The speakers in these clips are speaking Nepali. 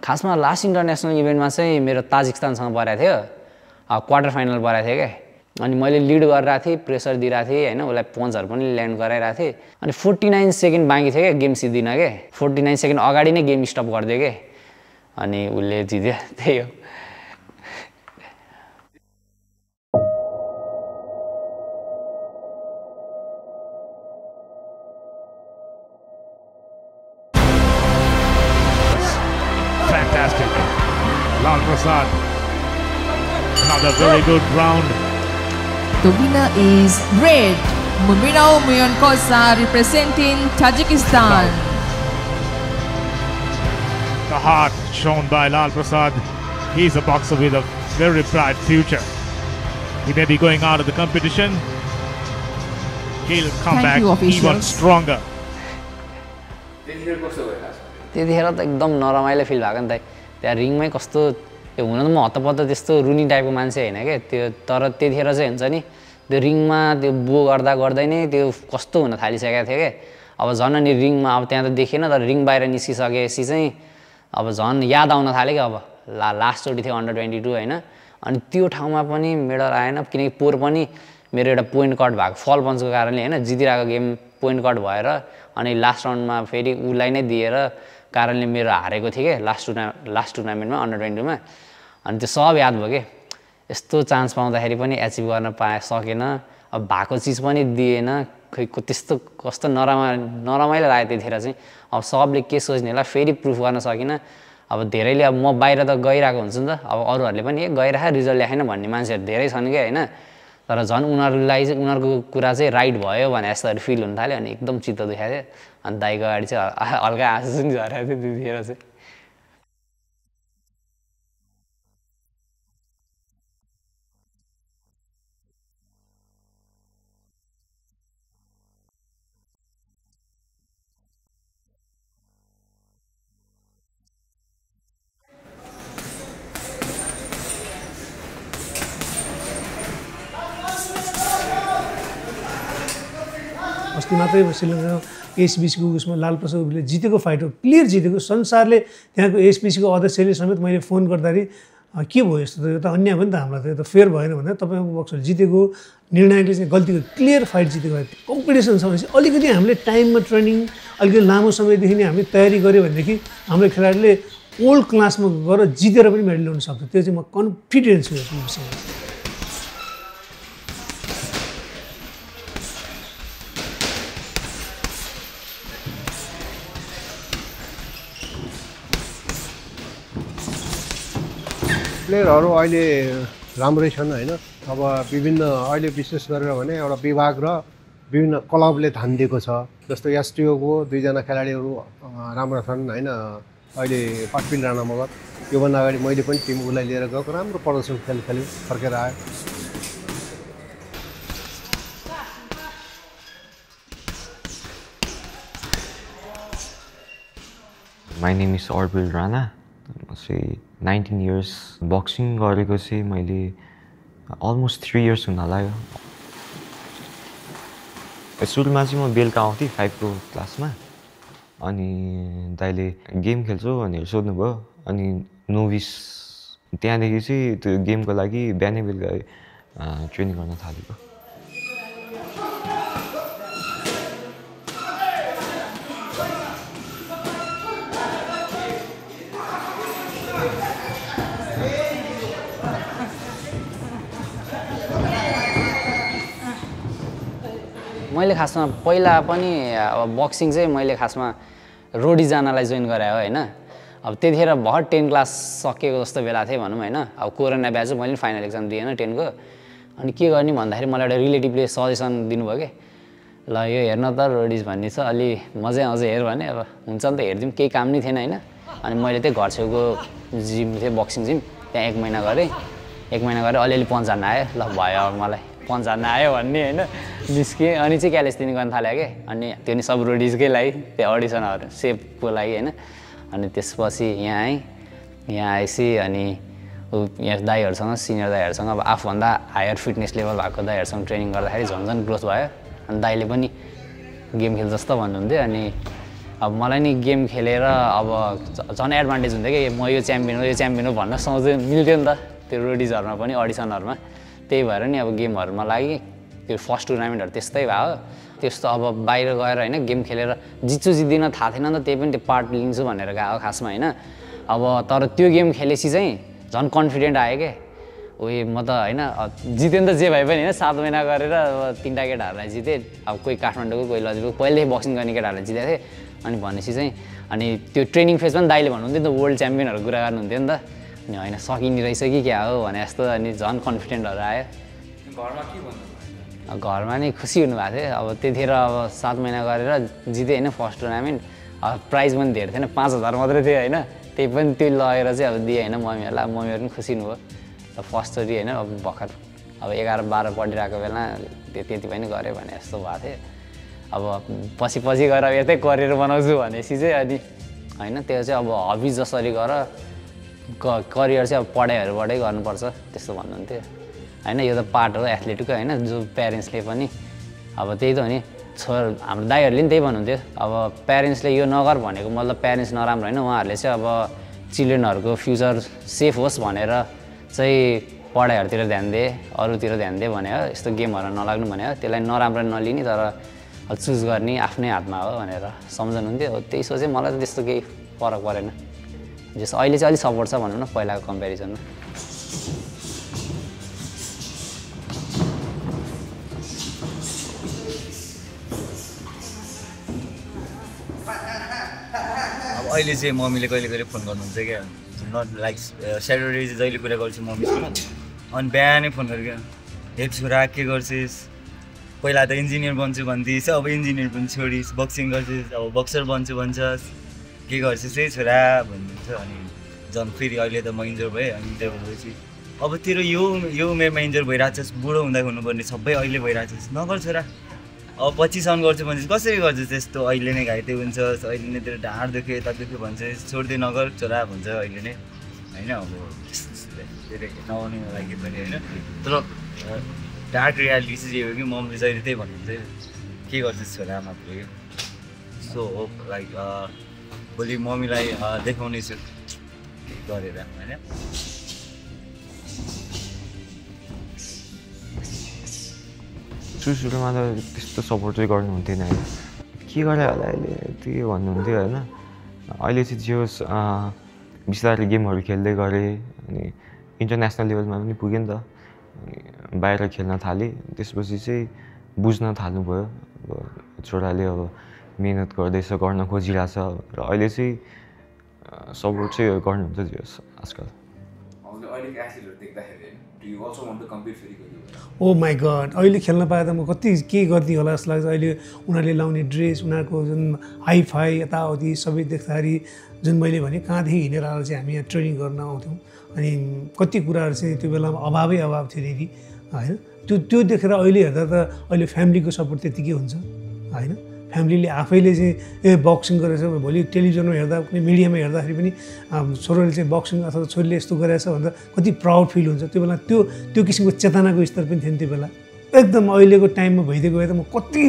खासमा लास्ट इन्टरनेसनल इभेन्टमा चाहिँ मेरो ताजिकिस्तानसँग परेको थियो क्वार्टर फाइनल परेको थियो क्या अनि मैले लिड गरिरहेको थिएँ प्रेसर दिइरहेको थिएँ होइन उसलाई पन्चहरू पनि ल्यान्ड गराइरहेको थिएँ अनि 49 सेकेन्ड बाँकी थियो क्या गेम सिद्धिन के 49 सेकेन्ड अगाडि नै गेम स्टप गरिदियो के अनि उसले जित्यो त्यही हो Fantastic. Lal Prasad. Another very good round. The winner is red. Muminau Muyonkosa representing Tajikistan. The heart shown by Lal Prasad. He's a boxer with a very bright future. He may be going out of the competition. He'll come back even stronger. त्यतिखेर त एकदम नरमाइलो फिल भएको नि त त्यहाँ रिङमै कस्तो त्यो हुन त म हत्तपत्त त्यस्तो रुनी टाइपको मान्छे होइन क्या त्यो तर त्यतिखेर चाहिँ हुन्छ नि त्यो रिङमा त्यो बो गर्दा गर्दै नै त्यो कस्तो हुन थालिसकेको थियो क्या अब झन् अनि रिङमा अब त्यहाँ त देखेन तर रिङ बाहिर निस्किसकेपछि चाहिँ अब झन् याद आउन थाल्यो क्या अब लास्टचोटि थियो अन्डर 22 होइन अनि त्यो ठाउँमा पनि मेडल आएन किनकि पोर पनि मेरो एउटा पोइन्ट कट भएको फल पन्चको कारणले होइन जितिरहेको गेम पोइन्ट कट भएर अनि लास्ट राउन्डमा फेरि उसलाई नै दिएर कारणले मेरो हारेको थिएँ क्या लास्ट टुर्नामेन्टमा अन्डर 22 मा अनि त्यो सब याद भयो कि यस्तो चान्स पाउँदाखेरि पनि एचिभ गर्न सकेन अब भएको चिज पनि दिएन खै त्यस्तो कस्तो नरमाइलो लाग्यो त्यतिखेर चाहिँ अब सबले के सोच्ने होला फेरि प्रुफ गर्न सकिनँ अब धेरैले अब म बाहिर त गइरहेको हुन्छु नि त अब अरूहरूले पनि गइरह रिजल्ट ल्याएन भन्ने मान्छेहरू धेरै छन् कि होइन तर झन् उनीहरूलाई चाहिँ उनीहरूको कुरा चाहिँ राइट भयो भने यस्तोहरू फिल हुन थाल्यो अनि एकदम चित्त दुखाएको थियो अनि दाइको अगाडि चाहिँ हल्का आँसु पनि झरेको थियो त्यतिखेर चाहिँ अस्ति मात्रै श्रीलङ्का एसबिसीको उसमा लाल प्रसादले जितेको फाइट हो क्लियर जितेको संसारले त्यहाँको एसबिसीको अध्यक्षले समेत मैले फोन गर्दाखेरि के भयो यस्तो त यो त अन्याय भयो नि त हामीलाई त यो त फेयर भएन भनेर तपाईँको बक्सर जितेको निर्णायकले चाहिँ गल्ती क्लियर फाइट जितेको भए कम्पिटिसन छ भनेपछि अलिकति हामीले टाइममा ट्रेनिङ अलिकति लामो समयदेखि नै हामीले तयारी गऱ्यो भनेदेखि हाम्रो खेलाडीले ओल्ड क्लासमा गएर जितेर पनि मेडल ल्याउन सक्छ त्यो चाहिँ म कन्फिडेन्स छु यो विषयमा प्लेयरहरू अहिले राम्रै छन् होइन अब विभिन्न अहिले विशेष गरेर भने एउटा विभाग र विभिन्न क्लबले ध्यान दिएको छ जस्तो एसटिओको दुईजना खेलाडीहरू राम्रो छन् होइन अहिले पाटपिल राणा मगर योभन्दा अगाडि मैले पनि टिम उसलाई लिएर गएको राम्रो प्रदर्शन खेल्यो फर्केर आयो My name is Orville Rana. Say 19 years boxing गरेको चाहिँ मैले almost 3 years हुन लाग्यो सुरुमा चाहिँ म बेलुका आउँथेँ 5 को क्लासमा अनि दाइले गेम खेल्छौ भनेर सोध्नुभयो अनि नोभिस त्यहाँदेखि चाहिँ त्यो गेमको लागि बिहानै बेलुका ट्रेनिङ गर्न थालेको मैले खासमा पहिला पनि अब बक्सिङ चाहिँ मैले खासमा रोडी जानलाई जोइन गरायो हैन अब त्यतिखेर भर 10 क्लास सकेको जस्तो बेला थियो भनौँ हैन अब कोरोना ब्याच मैले फाइनल एक्जाम दिएन 10 को अनि के गर्ने भन्दाखेरि मलाई एउटा रिलेटिभले सजेसन दिनुभयो के ल यो हेर्न त रोडीज भन्ने छ अलि मजै आउँछ हेर भने अब हुन्छ नि त हेर्दिम केही काम नै थिएन हैन अनि मैले चाहिँ घर छेउको जिम थियो बक्सिङ जिम त्यहाँ 1 महिना गरे अलिअलि पञ्च हान्न आयो ल भयो अब मलाई पञ्च हान्न आयो भन्ने हैन निस्के अनि चाहिँ क्यालेस्टिनी गर्न थाल्यो के अनि त्यो नि सब रोडीजकै लागि त्यो अडिसनहरु सेपको लागि हैन अनि त्यसपछि यहाँ आएपछि अनि यहाँ दाइहरुसँग सिनियर दाइहरुसँग अब आफूभन्दा हायर फिटनेस लेभल भएको दाइहरुसँग ट्रेनिङ गर्दाखेरि झन् ग्रोथ भयो अनि दाइले पनि गेम खेल जस्तो भन्नुहुन्थ्यो अनि अब मलाई नि गेम खेलेर अब झन् एडभान्टेज हुन्थ्यो कि म यो च्याम्पियन हो भन्न सोच्दै मिल्थ्यो नि त त्यो रोडिजहरूमा पनि अडिसनहरूमा त्यही भएर नि अब गेमहरूमा लागि त्यो फर्स्ट टुर्नामेन्टहरू त्यस्तै भयो त्यस्तो अब बाहिर गएर होइन गेम खेलेर जित्छु जित्दिनँ थाहा थिएन नि त त्यही पनि त्यो पार्ट लिन्छु भनेर गएको खासमा होइन अब तर त्यो गेम खेलेपछि चाहिँ झन् कन्फिडेन्ट आयो क्या उयो म त होइन जितेँ नि त जे भए पनि होइन 7 महिना गरेर अब 3टा केटाहरूलाई जितेँ अब कोही काठमाडौँको कोही लजिटको पहिल्यै बक्सिङ गर्ने केटाहरूलाई जितेको थिएँ अनि भनेपछि चाहिँ अनि त्यो ट्रेनिङ फेज पनि दाइले भन्नुहुन्थ्यो नि त वर्ल्ड च्याम्पियनहरू कुरा गर्नुहुन्थ्यो नि त अनि होइन सकिने रहेछ कि क्या हो भने जस्तो अनि झन् कन्फिडेन्टहरू आयो घरमा नि खुसी हुनुभएको थियो अब त्यतिखेर अब 7 महिना गरेर जितेँ होइन फर्स्ट टुर्नामेन्ट अब प्राइज पनि धेरै थिएन 5000 मात्रै थियो होइन त्यही पनि त्यो लगेर चाहिँ अब दिएँ होइन मम्मीहरूलाई मम्मीहरू पनि खुसी हुनुभयो फर्स्टचोटि होइन अब भर्खर अब 11-12 पढिरहेको बेला त्यति पनि गरेँ भने जस्तो भएको थियो अब पछि गएर यतै करियर बनाउँछु भनेपछि चाहिँ अनि होइन त्यो चाहिँ अब हबी जसरी गर करियर चाहिँ अब पढाइहरूबाटै गर्नुपर्छ त्यस्तो भन्नुहुन्थ्यो होइन यो त पार्ट हो एथलेटिकको होइन जो प्यारेन्ट्सले पनि अब त्यही त हो नि हाम्रो दाइहरूले नि त्यही भन्नुहुन्थ्यो अब प्यारेन्ट्सले यो नगर भनेको मतलब प्यारेन्ट्स नराम्रो होइन उहाँहरूले चाहिँ अब चिल्ड्रेनहरूको फ्युचर सेफ होस् भनेर चाहिँ पढाइहरूतिर ध्यान दिए अरूतिर ध्यान दिए भने हो यस्तो गेमहरू नलाग्नु भने हो त्यसलाई नराम्रो नलिने तर चुज गर्ने आफ्नै हातमा हो भनेर सम्झनुहुन्थ्यो त्यही सोचेँ मलाई त त्यस्तो केही फरक परेन जस्तो अहिले चाहिँ अलिक सपोर्ट छ भनौँ न पहिलाको कम्पेरिजनमा अहिले चाहिँ मम्मीले कहिले फोन गर्नुहुन्छ क्या नट लाइक स्याटरडे चाहिँ जहिले कुरा गर्छु मम्मीसँग अनि बिहानै फोन गरेको हे छोरा के गर्छिस् पहिला त इन्जिनियर बन्छु भन्दिस् अब इन्जिनियर पनि छोडिस् बक्सिङ गर्छिस् अब बक्सर बन्छु भन्छस् के गर्छिस् है छोरा भन्नुहुन्छ अनि झन् फेरि अहिले त म इन्जोर भएँ अनि इन्जोर भएपछि अब तेरो यो उमेरमा इन्जोर भइरहेको छस् बुढो हुँदा हुनुपर्ने सबै अहिले भइरहेको छस् नगर छोरा अब 25 साउन्ड गर्छु भन्छस् कसरी गर्छस् त्यस्तो अहिले नै घाइते हुन्छस् अहिले नै तेरो ढाड दुख्यो यता दुख्यो भन्छस् छोड्दै नगर छोरा भन्छ अहिले नै होइन अब धेरै नआउने लागि पनि होइन तर डार्क रियालिटी चाहिँ यो हो कि मम्मीले जहिले त्यही भन्नुहुन्छ के गर्छस् छोरा मात्रै सो होप लाइक भोलि मम्मीलाई देखाउनेछु गरेर होइन सुरुमा त त्यस्तो सपोर्ट चाहिँ गर्नुहुन्थेन होइन के गरे होला अहिले त्यो भन्नुहुन्थ्यो होइन अहिले चाहिँ जे होस् बिस्तारै गेमहरू खेल्दै गरेँ अनि इन्टरनेसनल लेभलमा पनि पुगेँ नि त अनि बाहिर खेल्न थालेँ त्यसपछि चाहिँ बुझ्न थाल्नुभयो अब छोराले अब मिहिनेत गर्दैछ गर्न खोजिरहेछ र अहिले चाहिँ सपोर्ट चाहिँ गर्नुहुन्छ जे होस् आजकल ओ माई गड अहिले खेल्न पाए त म कति के गरिदिएँ होला जस्तो लाग्छ अहिले उनीहरूले लाउने ड्रेस उनीहरूको जुन हाइफाई यताउति सबै देख्दाखेरि जुन मैले भने कहाँदेखि हिँडेर आएर चाहिँ हामी यहाँ ट्रेनिङ गर्न आउँथ्यौँ अनि कति कुराहरू चाहिँ त्यो बेलामा अभाव थियो नि होइन त्यो देखेर अहिले हेर्दा त अहिले फ्यामिलीको सपोर्ट त्यतिकै हुन्छ होइन फ्यामिलीले आफैले चाहिँ बक्सिङ गरेछ भोलि टेलिभिजनमा हेर्दा कुनै मिडियामा हेर्दाखेरि पनि छोरोले चाहिँ बक्सिङ अथवा छोरीले यस्तो गरेछ भन्दा कति प्राउड फिल हुन्छ त्यो बेला त्यो किसिमको चेतनाको स्तर पनि थियो नि त्यो बेला एकदम अहिलेको टाइममा भइदिएको भए त म कति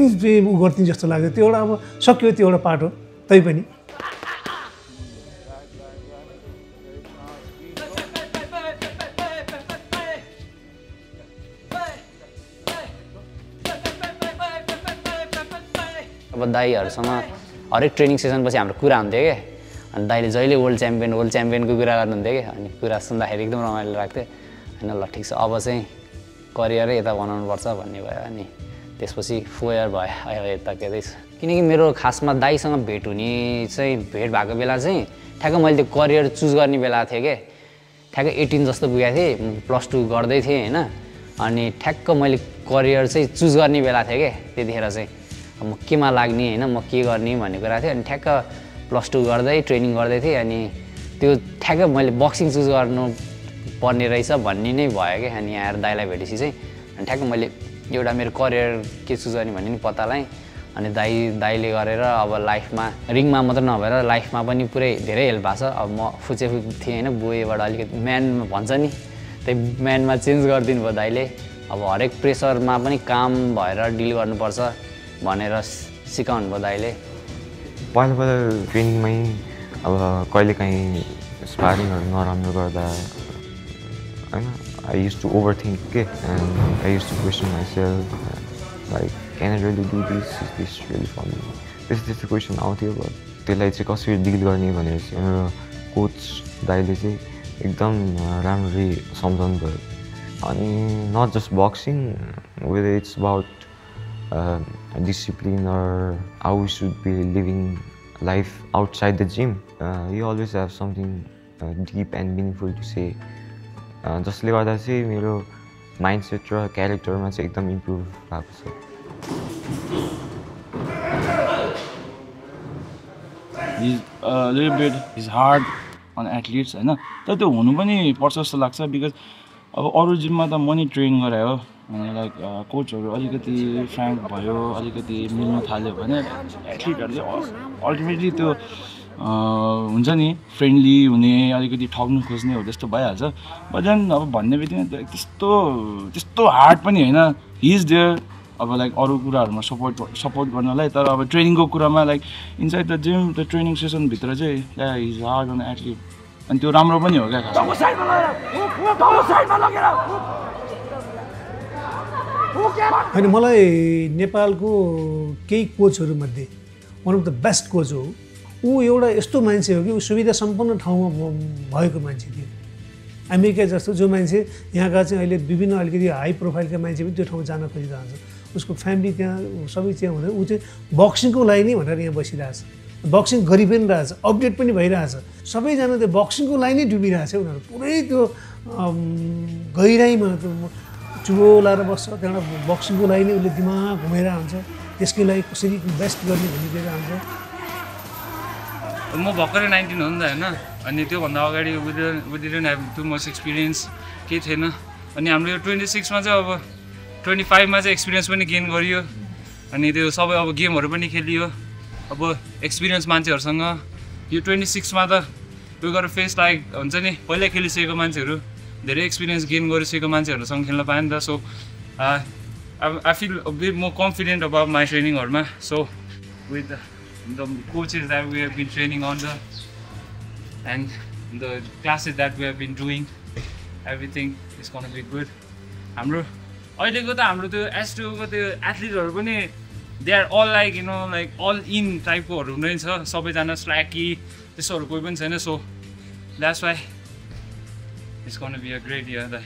उ गर्थेँ जस्तो लाग्यो त्यो एउटा अब सक्यो त्यो एउटा पार्ट हो तैपनि अब दाइहरूसँग हरेक ट्रेनिङ सेसनपछि हाम्रो कुरा हुन्थ्यो क्या अनि दाइले जहिले वर्ल्ड च्याम्पियनको कुरा गर्नुहुन्थ्यो क्या अनि कुरा सुन्दाखेरि एकदम रमाइलो लाग्थ्यो होइन ल ठिक छ अब चाहिँ करियरै यता बनाउनुपर्छ भन्ने भयो अनि त्यसपछि 4 इयर भयो अहिले यता केदैछ किनकि मेरो खासमा दाइसँग भेट भएको बेला चाहिँ ठ्याक्क मैले त्यो करियर चुज गर्ने बेला थियो क्या ठ्याक्क 18 जस्तो पुगेको थिएँ +2 गर्दै थिएँ होइन अनि ठ्याक्क मैले करियर चाहिँ चुज गर्ने बेला थियो क्या त्यतिखेर चाहिँ म केमा लाग्ने होइन म के गर्ने भन्ने कुरा थियो अनि ठ्याक्क +2 गर्दै ट्रेनिङ गर्दै थिएँ अनि त्यो ठ्याक्क मैले बक्सिङ चुज गर्नु पर्ने रहेछ भन्ने नै भयो क्या अनि यहाँ आएर दाइलाई भेटेपछि चाहिँ अनि ठ्याक्क मैले एउटा मेरो करियर के चुज गर्ने भन्ने नि पत्ता लगाएँ अनि दाइले गरेर अब लाइफमा रिङमा मात्र नभएर लाइफमा पनि पुरै धेरै हेल्प भएको छ अब म फुचे थिएँ होइन बुवेबाट अलिकति म्यान भन्छ नि त्यही म्यानमा चेन्ज गरिदिनु भयो दाइले अब हरेक प्रेसरमा पनि काम भएर डिल गर्नुपर्छ भनेर सिकाउनु भयो दाइले पहिला ट्रेनिङमै अब कहिलेकाहीँ स्पारिङहरू नराम्रो गर्दा होइन I use to overthink के and I use to question myself like can I really do this is this really for me त्यस्तो क्वेसन आउँथ्यो बट त्यसलाई चाहिँ कसरी डिल गर्ने भनेर चाहिँ मेरो कोच दाइले चाहिँ एकदम राम्ररी सम्झाउनु भयो अनि not just boxing whether it's about discipline or how we should be living life outside the gym. You always have something deep and meaningful to say. जसले गर्दा चाहिँ मेरो माइन्डसेट र क्यारेक्टरमा चाहिँ एकदम इम्प्रुभ भएको छ little bit is hard on athletes होइन तर त्यो हुनु पनि पर्छ जस्तो लाग्छ बिकज अब अरू जिममा त म नि ट्रेन गरायो हो अनि लाइक कोचहरू अलिकति फ्र्याङ्क भयो अलिकति मिल्नु थाल्यो भने एथलिटहरूले अल्टिमेटली त्यो हुन्छ नि फ्रेन्डली हुने अलिकति ठग्नु खोज्ने हो त्यस्तो भइहाल्छ बट देन अब भन्ने बित्तिकै त्यस्तो हार्ड पनि होइन हि इज देयर अब लाइक अरू कुराहरूमा सपोर्ट गर्नलाई तर अब ट्रेनिङको कुरामा like inside the gym the training सेसनभित्र चाहिँ he is hard on athlete अनि त्यो राम्रो पनि हो क्या होइन मलाई नेपालको केही कोचहरूमध्ये one of the best coach हो ऊ एउटा यस्तो मान्छे हो कि ऊ सुविधा सम्पन्न ठाउँमा भएको मान्छे थियो अमेरिका जस्तो जो मान्छे यहाँका चाहिँ अहिले विभिन्न अलिकति हाई प्रोफाइलका मान्छे पनि त्यो ठाउँ जान खोजिरहन्छ उसको फ्यामिली त्यहाँ सबै त्यहाँ हुँदा ऊ चाहिँ बक्सिङको लागि नै भनेर यहाँ बसिरहेछ बक्सिङ गरि पनि रहेछ अपडेट पनि भइरहेछ सबैजना त्यो बक्सिङको लागि नै डुबिरहेछ उनीहरू पुरै त्यो गहिराइमा चुबोलाएर बस्छ त्यहाँबाट बक्सिङको लागि नै उसले दिमाग घुमेर हुन्छ त्यसकै लागि कसरी बेस्ट गर्ने भनिदिएर हुन्छ म भर्खरै 19 हो नि त होइन अनि त्योभन्दा अगाडि we didn't have too much experience केही थिएन अनि हाम्रो यो 26 मा चाहिँ अब 25 मा चाहिँ एक्सपिरियन्स पनि गेन गरियो अनि त्यो सबै अब गेमहरू पनि खेलियो अब एक्सपिरियन्स मान्छेहरूसँग यो 26 मा त वी गट फेस लाइक हुन्छ नि पहिल्यै खेलिसकेको मान्छेहरू धेरै एक्सपिरियन्स गेन गरिसकेको मान्छेहरूसँग खेल्न पाएँ नि त so I feel a bit more confident about my ट्रेनिङहरूमा so with the coaches that we have been training under and the classes that we have been doing everything is going to be good हाम्रो अहिलेको त हाम्रो त्यो एस्ट्रोको त्यो एथलिटहरू पनि they are all like you know like all in टाइपकोहरू नै छ सबैजना स्ल्याकी त्यस्तोहरू कोही पनि छैन so that's why it's gonna be a great year the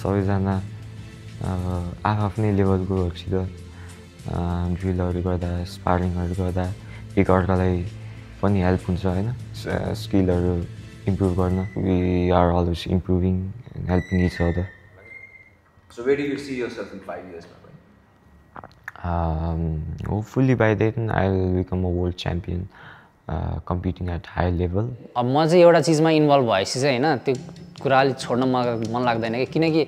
सबैजना आफ्नै लेभलकोहरूसित ड्रिलहरू गर्दा स्पारिङहरू गर्दा एकअर्कालाई पनि हेल्प हुन्छ होइन स्किलहरू इम्प्रुभ गर्न we are always improving and helping each other So where do you see yourself in 5 years, my friend? Hopefully by then I'll become a world champion, competing at high level. अब म चाहिँ एउटा चिजमा इन्भल्भ भएपछि चाहिँ होइन त्यो कुरा अलिक छोड्न मन लाग्दैन कि किनकि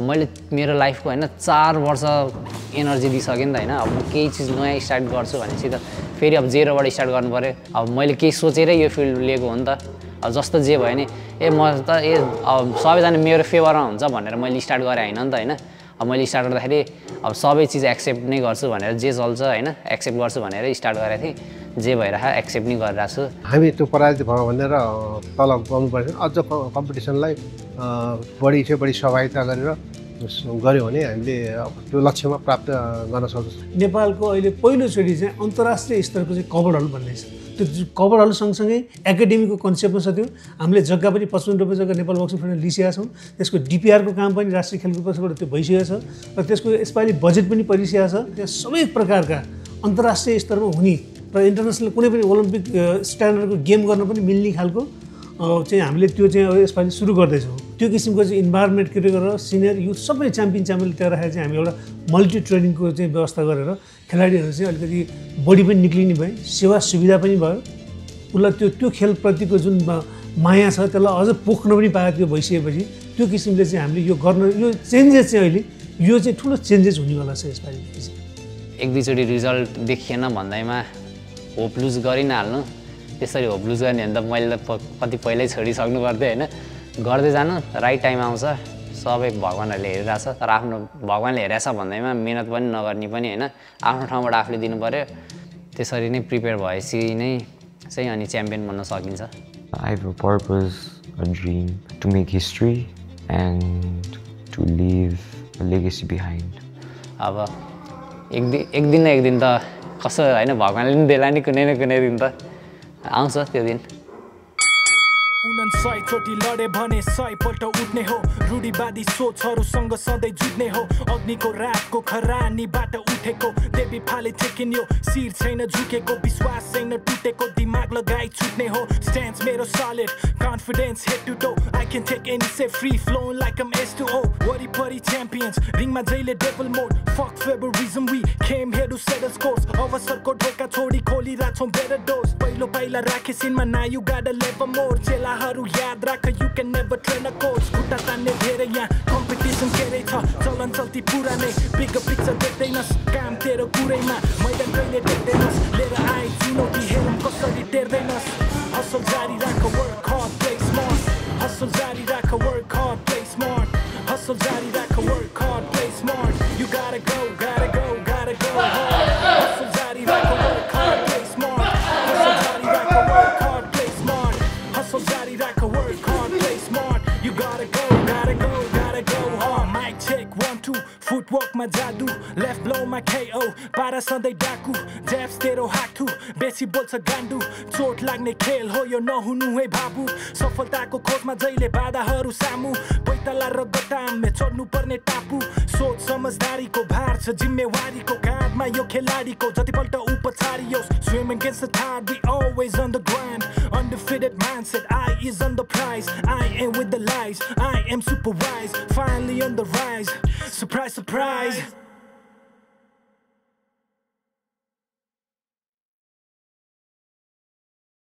मैले मेरो लाइफको होइन 4 वर्ष एनर्जी दिइसकेँ नि त होइन अब म केही चिज नयाँ स्टार्ट गर्छु भनेपछि त फेरि अब जेरोबाट स्टार्ट गर्नु पऱ्यो अब मैले केही सोचेरै यो फिल्ड लिएको हो नि त अब जस्तो जे भयो नि म त अब सबैजना मेरो फेभरमा हुन्छ भनेर मैले स्टार्ट गरेँ होइन नि त होइन अब मैले स्टार्ट गर्दाखेरि अब सबै चिज एक्सेप्ट नै गर्छु भनेर जे चल्छ होइन एक्सेप्ट गर्छु भनेर स्टार्ट गरेको थिएँ जे भइरहेको एक्सेप्ट नै गरिरहेको छु हामी त्यो पराजित भयो भनेर तल गर्नुपर्छ अझ कम्पिटिसनलाई बढी सहभागिता गरेर गऱ्यो भने हामीले त्यो लक्ष्यमा प्राप्त गर्न सक्छौँ नेपालको अहिले पहिलोचोटि चाहिँ अन्तर्राष्ट्रिय स्तरको चाहिँ कबड हल भन्ने छ त्यो कबड हल सँगसँगै एकाडेमीको कन्सेप्टमा छ त्यो हामीले जग्गा पनि 55 रुपियाँ जग्गा नेपाल बक्सिङ फेडरेसनले लिइसकेका छौँ त्यसको डिपिआरको काम पनि राष्ट्रिय खेलकुद परिषदबाट त्यो भइसकेको छ र त्यसको यसपालि बजेट पनि परिसकेको छ त्यहाँ सबै प्रकारका अन्तर्राष्ट्रिय स्तरमा हुने र इन्टरनेसनल कुनै पनि ओलम्पिक स्ट्यान्डर्डको गेम गर्न पनि मिल्ने खालको चाहिँ हामीले त्यो चाहिँ अब यसपालि सुरु गर्दैछौँ त्यो किसिमको चाहिँ इन्भाइरोमेन्ट क्रिएट गरेर सिनियर युथ सबै च्याम्पियन त्यहाँ राखेर चाहिँ हामी एउटा मल्टी ट्रेनिङको चाहिँ व्यवस्था गरेर खेलाडीहरू चाहिँ अलिकति बढी पनि निक्लिने भए सेवा सुविधा पनि भयो उसलाई त्यो खेलप्रतिको जुन माया छ त्यसलाई अझ पोख्न पनि पायो त्यो भइसकेपछि त्यो किसिमले चाहिँ हामीले यो गर्न यो चेन्जेस चाहिँ अहिले यो चाहिँ ठुलो चेन्जेस हुनेवाला छ यसपालि एक दुईचोटि रिजल्ट देखिएन भन्दैमा होप लुज गरि नहाल्नु त्यसरी होप लुज गर्ने भने त मैले त कति पहिल्यै छोडिसक्नु पर्थ्यो होइन गर्दै जानु राइट टाइम आउँछ सबै भगवान्हरूले हेरिरहेछ तर आफ्नो भगवान्ले हेरेछ भन्दैमा मिहिनेत पनि नगर्ने पनि होइन आफ्नो ठाउँबाट आफूले दिनु पऱ्यो त्यसरी नै प्रिपेयर भएपछि नै चाहिँ अनि च्याम्पियन बन्न सकिन्छ। I have a purpose, a dream to make history and to leave a legacy behind. अब एक दिन न एक दिन त कसो हैन भगवानले पनि देला नि कुनै न कुनै दिन त आउँछ त्यो दिन। 100 चोटि लडे भने 100 पल्ट उठ्ने हो रूढिवादी सोचहरुसँग सधैँ जुझ्ने हो अग्निको रातको खरानीबाट उठेको देवी फाले टेकिन्यो शिर छैन झुकेको विश्वास छैन टुटेको दिमाग लगाई छुट्ने हो स्ट्यान्स मेरो solid confidence head to toe I can take any say free flowing like I'm S2O वरिपरि च्याम्पियन्स रिङमा जहिले डेभल मोड fuck favorism we came here to settle scores अवसरको ढोका छोडी खोलिराछौँ better doors पहिलो पाइला राखे cinema now you gotta live more चेलाहरु याद राख you can never train a coach खुट्टा तान्ने धेरै यहाँ कम्पिटिसन केरै छ चलन चल्ती पुरानै बिग पिक्चर देख्दैनस् काम तेरो कुरैमा मैदान कहिले देख्दैनस् लिएर आए चुनौती हेरौँ कसरी टेर्दैनस् हसल जारी राख work hard play smart hustle जारी राख work hard play smart hustle जारी राख work hard play smart you gotta go hard hustle जारी राख work hard play smart hustle जारी राख work hard play smart hustle जारी राख work hard play smart you gotta go hard mic check 1 2 footwork मा जादु left blow मा KO पारा सधैँ डाकु jabs तेरो हातु बेसी बोल्छ गाण्डु चोट लाग्ने खेल हो यो नहुनु है बाबु सफलताको खोजमा जहिले बाधाहरू सामु पैताला र गटामले चढ्नु पर्ने टापु सोच समझदारीको भार छ जिम्मेवारीको काँधमा यो खेलाडीको जतिपल्ट उपचारियोस् swim against the tide we always on the grind undefeated mindset I is on the prize I am with the lies I am supervised finally on the rise surprise surprise